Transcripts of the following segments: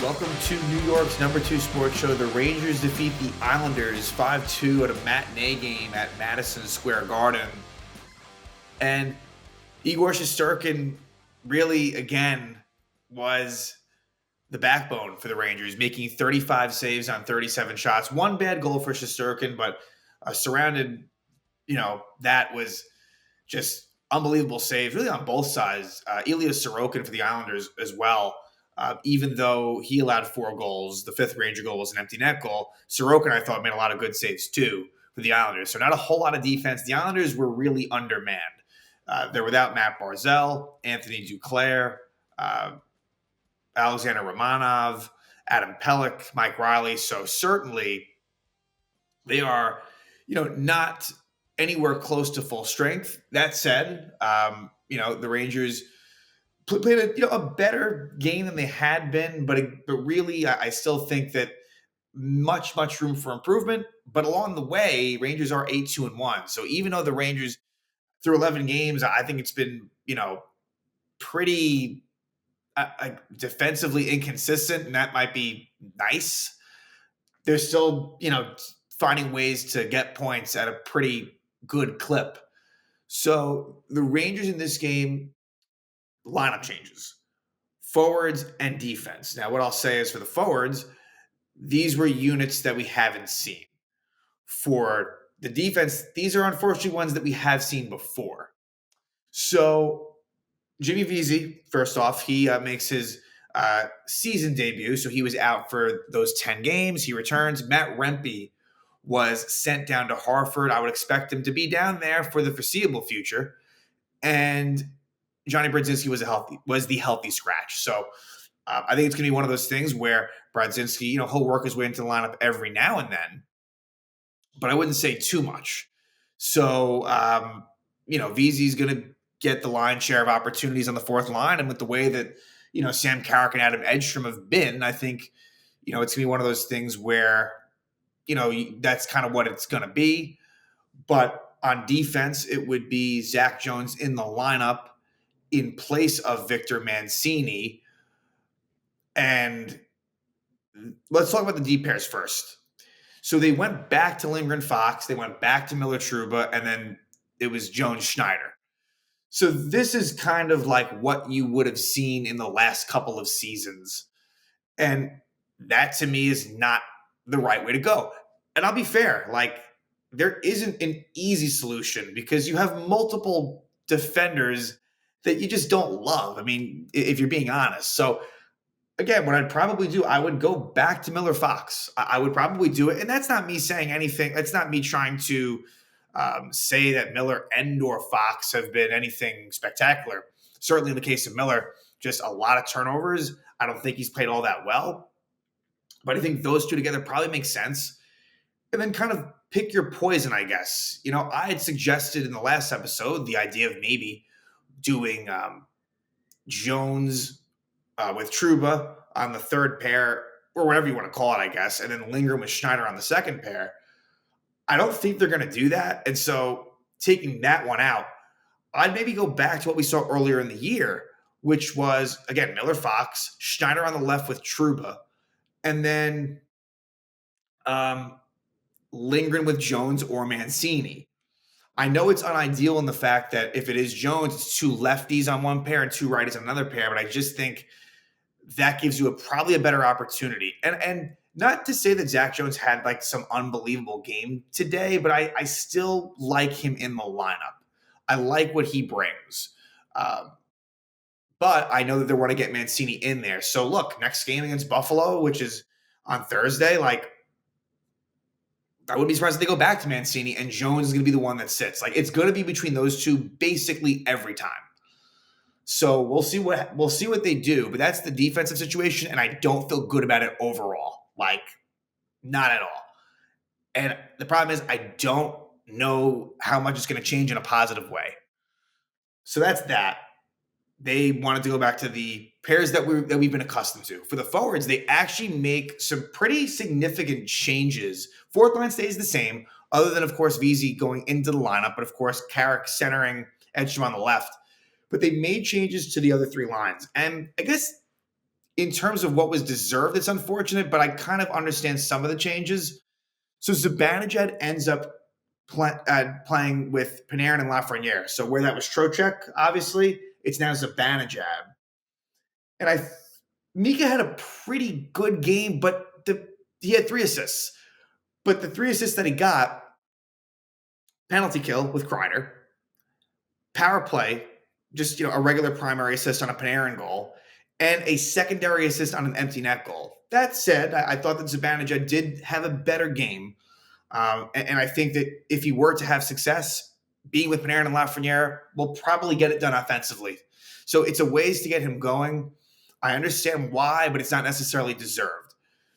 Welcome to New York's #2 sports show. The Rangers defeat the Islanders 5-2 at a matinee game at Madison Square Garden. And Igor Shesterkin really, again, was the backbone for the Rangers, making 35 saves on 37 shots. One bad goal for Shesterkin, but surrounded, that was just unbelievable saves, really on both sides. Ilya Sorokin for the Islanders as well. Even though he allowed 4 goals, the 5th Ranger goal was an empty net goal. Sorokin, I thought, made a lot of good saves too for the Islanders. So not a whole lot of defense. The Islanders were really undermanned. They're without Matt Barzal, Anthony Duclair, Alexander Romanov, Adam Pelech, Mike Riley. So certainly they are, not anywhere close to full strength. That said, the Rangers played a better game than they had been, but really, I still think that much room for improvement. But along the way, Rangers are 8-2-1. So even though the Rangers through 11 games, I think it's been pretty defensively inconsistent, and that might be nice. They're still finding ways to get points at a pretty good clip. So the Rangers in this game, lineup changes, forwards and defense. Now, what I'll say is for the forwards, these were units that we haven't seen. For the defense, these are unfortunately ones that we have seen before. So Jimmy Vesey, first off, he makes his season debut. So he was out for those 10 games. He returns. Matt Rempe was sent down to Hartford. I would expect him to be down there for the foreseeable future. And Johnny Brodzinski was the healthy scratch. So I think it's going to be one of those things where Brodzinski, he'll work his way into the lineup every now and then, but I wouldn't say too much. So, Vesey's going to get the lion's share of opportunities on the fourth line. And with the way that, Sam Carrick and Adam Edstrom have been, I think, it's going to be one of those things where, that's kind of what it's going to be. But on defense, it would be Zach Jones in the lineup in place of Victor Mancini. And let's talk about the D pairs first. So they went back to Lindgren Fox, they went back to Miller Trouba, and then it was Jones Schneider. So this is kind of like what you would have seen in the last couple of seasons. And that to me is not the right way to go. And I'll be fair, there isn't an easy solution because you have multiple defenders that you just don't love. I mean, if you're being honest. So again, what I'd probably do, I would go back to Miller Fox. I would probably do it. And that's not me saying anything. That's not me trying to say that Miller and or Fox have been anything spectacular. Certainly in the case of Miller, just a lot of turnovers. I don't think he's played all that well. But I think those two together probably make sense. And then kind of pick your poison, I guess. I had suggested in the last episode the idea of maybe doing Jones with Trouba on the third pair, or whatever you want to call it, I guess, and then Lindgren with Schneider on the second pair. I don't think they're going to do that. And so taking that one out, I'd maybe go back to what we saw earlier in the year, which was, again, Miller Fox, Schneider on the left with Trouba, and then Lindgren with Jones or Mancini. I know it's unideal in the fact that if it is Jones, it's 2 lefties on one pair and 2 righties on another pair, but I just think that gives you probably a better opportunity. And not to say that Zach Jones had some unbelievable game today, but I still like him in the lineup. I like what he brings. But I know that they want to get Mancini in there. So look, next game against Buffalo, which is on Thursday, I wouldn't be surprised if they go back to Mancini and Jones is going to be the one that sits. It's going to be between those two basically every time. So we'll see what they do, but that's the defensive situation, and I don't feel good about it overall. Not at all. And the problem is I don't know how much it's going to change in a positive way. So that's that. They wanted to go back to the pairs that we've been accustomed to. For the forwards, they actually make some pretty significant changes. Fourth line stays the same, other than, of course, Vesey going into the lineup, but, of course, Carrick centering Edstrom on the left. But they made changes to the other 3 lines. And I guess in terms of what was deserved, it's unfortunate, but I kind of understand some of the changes. So Zibanejad ends up playing with Panarin and Lafreniere. So where that was Trocheck, obviously, it's now Zibanejad. And Mika had a pretty good game, but he had 3 assists. But the 3 assists that he got, penalty kill with Kreider, power play, just a regular primary assist on a Panarin goal, and a secondary assist on an empty net goal. That said, I thought that Zibanejad did have a better game. And I think that if he were to have success, being with Panarin and Lafreniere will probably get it done offensively. So it's a ways to get him going. I understand why, but it's not necessarily deserved.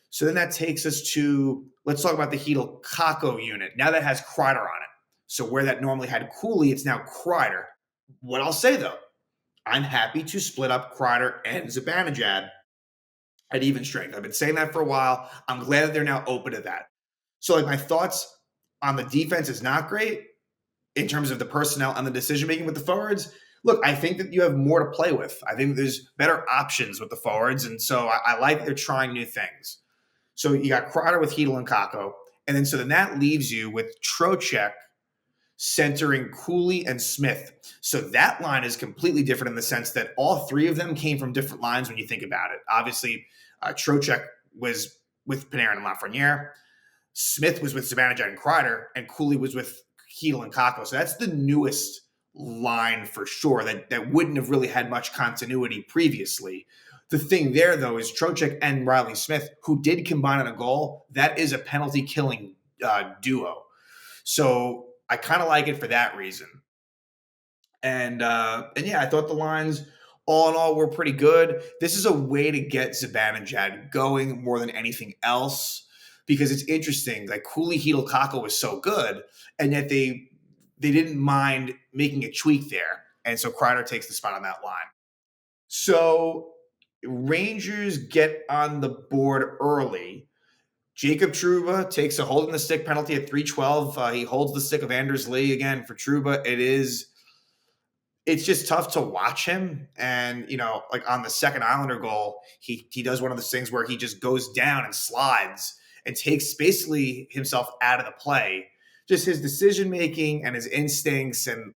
So then that takes us to, let's talk about the Hedl Kakko unit. Now that has Kreider on it. So where that normally had Cooley, it's now Kreider. What I'll say though, I'm happy to split up Kreider and Zibanejad at even strength. I've been saying that for a while. I'm glad that they're now open to that. So like my thoughts on the defense is not great in terms of the personnel and the decision making with the forwards. Look, I think that you have more to play with. I think there's better options with the forwards, and so I like that they're trying new things. So you got Kreider with Hedl and Kakko, and then that leaves you with Trocheck centering Cooley and Smith. So that line is completely different in the sense that all 3 of them came from different lines when you think about it. Obviously, Trocheck was with Panarin and Lafreniere. Smith was with Zibanejad and Kreider, and Cooley was with Hedl and Kakko. So that's the newest line for sure that wouldn't have really had much continuity previously. The thing there, though, is Trocheck and Riley Smith, who did combine on a goal, that is a penalty-killing duo. So I kind of like it for that reason. And yeah, I thought the lines, all in all, were pretty good. This is a way to get Zibanejad going more than anything else, because it's interesting. Like Cooley, Hedl, Kakko was so good, and yet they didn't mind making a tweak there. And so Kreider takes the spot on that line. So Rangers get on the board early. Jacob Trouba takes a holding the stick penalty at 3:12. He holds the stick of Anders Lee again for Trouba. It's just tough to watch him. And, like on the second Islander goal, he does one of those things where he just goes down and slides and takes basically himself out of the play. Just his decision-making and his instincts and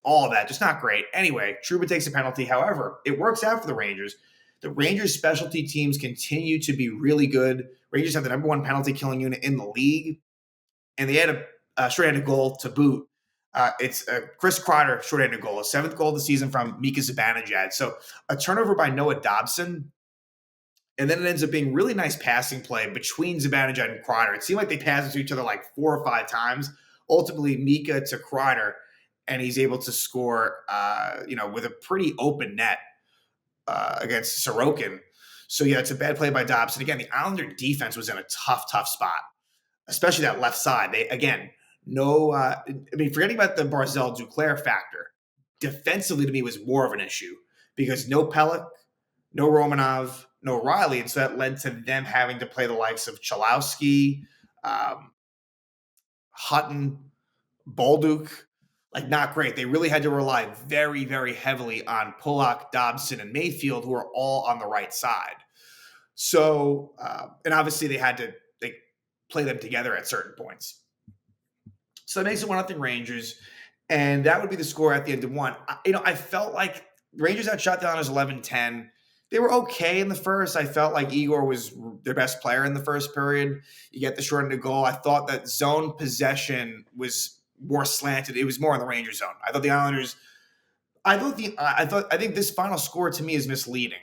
all of that, just not great. Anyway, Trouba takes a penalty. However, it works out for the Rangers. The Rangers specialty teams continue to be really good. Rangers have the number 1 penalty killing unit in the league, and they had a shorthanded goal to boot. It's a Chris Kreider shorthanded goal, a 7th goal of the season from Mika Zibanejad. So a turnover by Noah Dobson, and then it ends up being really nice passing play between Zibanejad and Kreider. It seemed like they passed to each other like 4 or 5 times. Ultimately, Mika to Kreider, and he's able to score, with a pretty open net against Sorokin. So, yeah, it's a bad play by Dobson. Again, the Islander defense was in a tough spot, especially that left side. They, again, forgetting about the Barzal-Duclair factor, defensively to me was more of an issue because no Pelech, no Romanov, no Riley. And so that led to them having to play the likes of Chalowski, Hutton, Bolduc. Like, not great. They really had to rely very, very heavily on Pulock, Dobson, and Mayfield, who are all on the right side. So, and obviously they play them together at certain points. So that makes it 1-0 Rangers, and that would be the score at the end of 1. I felt like Rangers outshot the Islanders 11-10. They were okay in the first. I felt like Igor was their best player in the first period. You get the shorthanded goal. I thought that zone possession was more slanted. It was more in the Rangers zone. I thought the Islanders. I think this final score to me is misleading.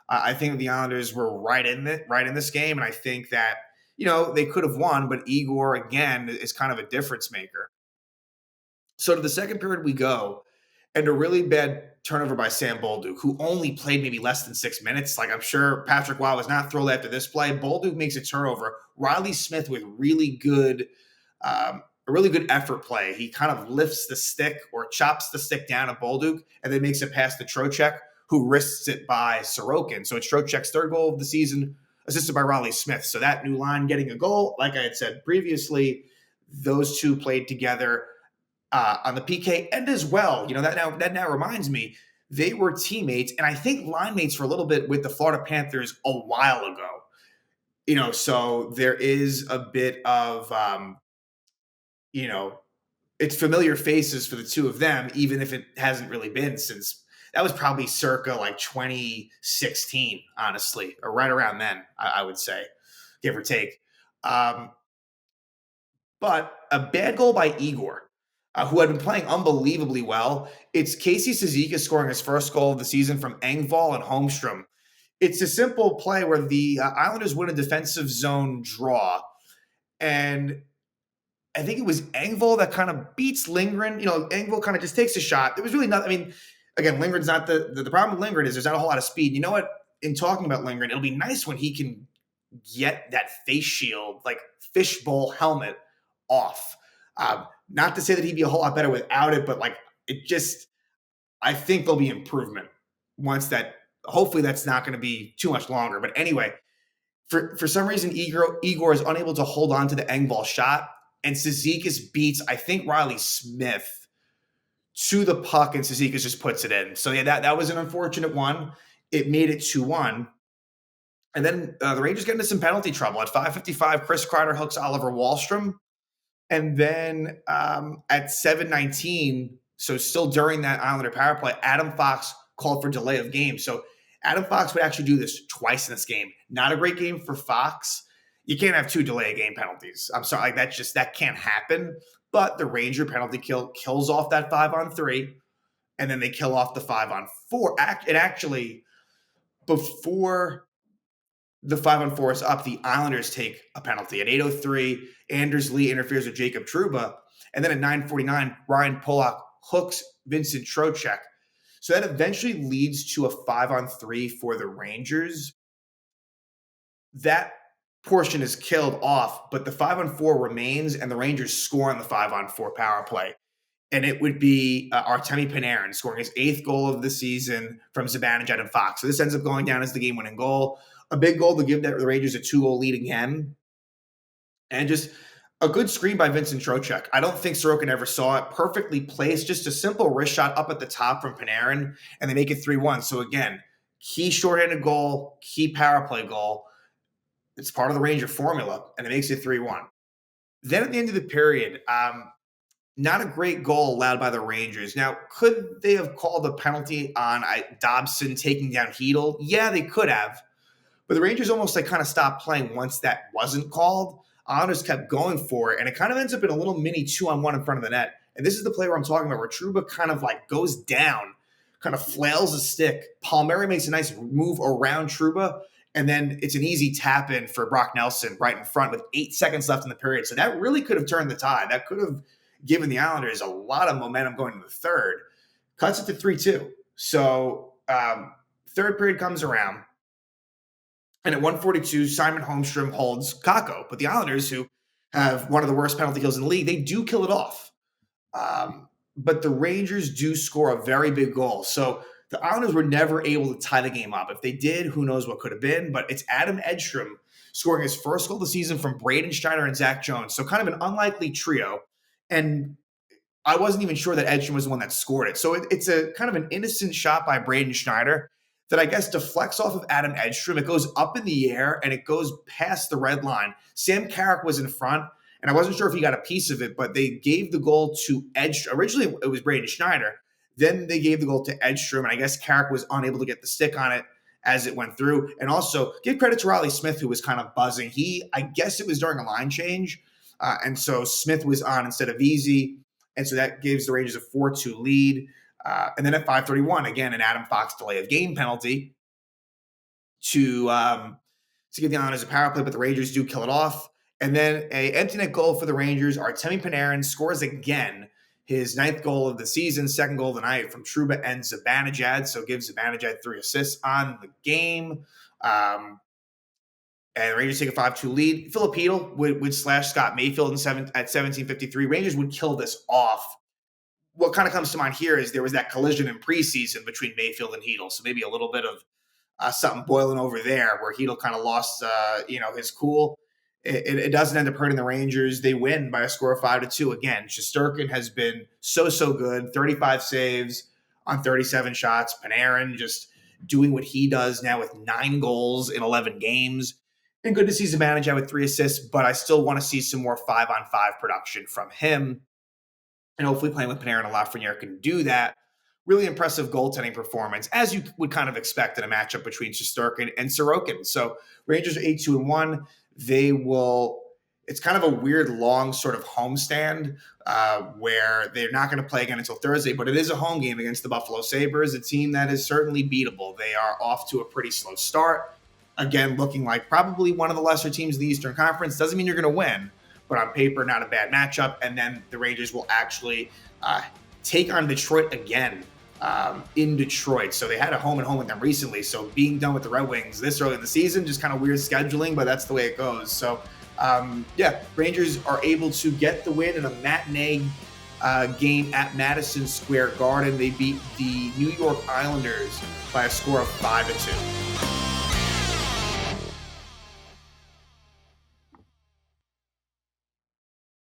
I think the Islanders were right in this game, and I think that they could have won, but Igor again is kind of a difference maker. So to the second period we go, and a really bad turnover by Sam Bolduc, who only played maybe less than 6 minutes. Like, I'm sure Patrick Waugh was not thrilled after this play. Bolduc makes a turnover. Riley Smith with a really good effort play. He kind of lifts the stick or chops the stick down at Bolduc and then makes it past the Trocheck, who risks it by Sorokin. So it's Trocheck's 3rd goal of the season, assisted by Riley Smith. So that new line getting a goal, like I had said previously, those two played together on the PK end as well. That now reminds me, they were teammates and I think line mates for a little bit with the Florida Panthers a while ago. So there is a bit of, you know, it's familiar faces for the two of them, even if it hasn't really been since that was probably circa like 2016, honestly, or right around then, I would say, give or take. Um, but a bad goal by Igor, who had been playing unbelievably well. It's Casey Cizikas scoring his first goal of the season from Engvall and Holmstrom. It's a simple play where the Islanders win a defensive zone draw, and I think it was Engvall that kind of beats Lindgren. Engvall kind of just takes a shot. There was really not. I mean, again, Lindgren's not the problem with Lindgren is there's not a whole lot of speed. You know what? In talking about Lindgren, it'll be nice when he can get that face shield, like fishbowl helmet, off. Not to say that he'd be a whole lot better without it, but like it just, I think there'll be improvement once that. Hopefully, that's not going to be too much longer. But anyway, for some reason, Igor is unable to hold on to the Engvall shot, and Cizikas beats, I think, Riley Smith to the puck, and Cizikas just puts it in. So, yeah, that was an unfortunate one. It made it 2-1. And then the Rangers get into some penalty trouble. At 5:55, Chris Kreider hooks Oliver Wahlstrom. And then at 7:19, so still during that Islander power play, Adam Fox called for delay of game. So Adam Fox would actually do this twice in this game. Not a great game for Fox. You can't have two delay of game penalties. I'm sorry, like that can't happen. But the Ranger penalty kills off that 5-on-3, and then they kill off the 5-on-4. It actually, before the 5-on-4 is up, the Islanders take a penalty. At 8:03, Anders Lee interferes with Jacob Trouba. And then at 9:49, Ryan Pollock hooks Vincent Trocheck. So that eventually leads to a 5-on-3 for the Rangers. That portion is killed off, but the 5-on-4 remains, and the Rangers score on the 5-on-4 power play. And it would be Artemi Panarin scoring his 8th goal of the season from Zibanejad and Fox. So this ends up going down as the game-winning goal. A big goal to give the Rangers a 2-goal lead again. And just a good screen by Vincent Trocheck. I don't think Sorokin ever saw it. Perfectly placed. Just a simple wrist shot up at the top from Panarin, and they make it 3-1. So again, key shorthanded goal, key power play goal. It's part of the Ranger formula, and it makes it 3-1. Then at the end of the period, not a great goal allowed by the Rangers. Now, could they have called a penalty on Dobson taking down Hedl? Yeah, they could have. But the Rangers almost kind of stopped playing once that wasn't called. Islanders kept going for it, and it kind of ends up in a little mini 2-on-1 in front of the net. And this is the play where I'm talking about, where Trouba kind of goes down, kind of flails a stick. Palmieri makes a nice move around Trouba, and then it's an easy tap in for Brock Nelson right in front with 8 seconds left in the period. So that really could have turned the tide. That could have given the Islanders a lot of momentum going into the third. Cuts it to 3-2. So third period comes around. And at 1:42, Simon Holmstrom holds Kakko. But the Islanders, who have one of the worst penalty kills in the league, they do kill it off. But the Rangers do score a very big goal. So the Islanders were never able to tie the game up. If they did, who knows what could have been. But it's Adam Edstrom scoring his first goal of the season from Braden Schneider and Zach Jones. So kind of an unlikely trio. And I wasn't even sure that Edstrom was the one that scored it. So it's a kind of an innocent shot by Braden Schneider that I guess deflects off of Adam Edstrom. It goes up in the air, and it goes past the red line. Sam Carrick was in front, and I wasn't sure if he got a piece of it, but they gave the goal to Edstrom. Originally, it was Braden Schneider. Then they gave the goal to Edstrom, and I guess Carrick was unable to get the stick on it as it went through. And also, give credit to Riley Smith, who was kind of buzzing. I guess it was during a line change, and so Smith was on instead of Easy, and so that gives the Rangers a 4-2 lead. And then at 5:31, again, an Adam Fox delay of game penalty to give the Islanders a power play, but the Rangers do kill it off. And then a empty net goal for the Rangers. Artemi Panarin scores again, his 9th goal of the season, 2nd goal of the night from Trouba and Zibanejad. So gives Zibanejad 3 assists on the game. And the Rangers take a 5-2 lead. Philip Hedl would slash Scott Mayfield at 17:53. Rangers would kill this off. What kind of comes to mind here is there was that collision in preseason between Mayfield and Hedl. So maybe a little bit of something boiling over there where Hedl kind of lost, his cool. It doesn't end up hurting the Rangers. They win by a score of 5-2. Again, Shesterkin has been so good. 35 saves, on 37 shots. Panarin just doing what he does now with 9 goals in 11 games. And good to see Zibanejad with 3 assists, but I still want to see some more 5-on-5 production from him. And hopefully playing with Panarin and Lafreniere can do that. Really impressive goaltending performance, as you would kind of expect in a matchup between Shesterkin and Sorokin. So Rangers are 8-2-1. They will, it's kind of a weird long sort of homestand where they're not going to play again until Thursday, but it is a home game against the Buffalo Sabres, a team that is certainly beatable. They are off to a pretty slow start. Again, looking like probably one of the lesser teams in the Eastern Conference. Doesn't mean you're going to win, but on paper, not a bad matchup. And then the Rangers will actually take on Detroit again in Detroit. So they had a home and home with them recently. So being done with the Red Wings this early in the season, just kind of weird scheduling, but that's the way it goes. So Rangers are able to get the win in a matinee game at Madison Square Garden. They beat the New York Islanders by a score of 5-2.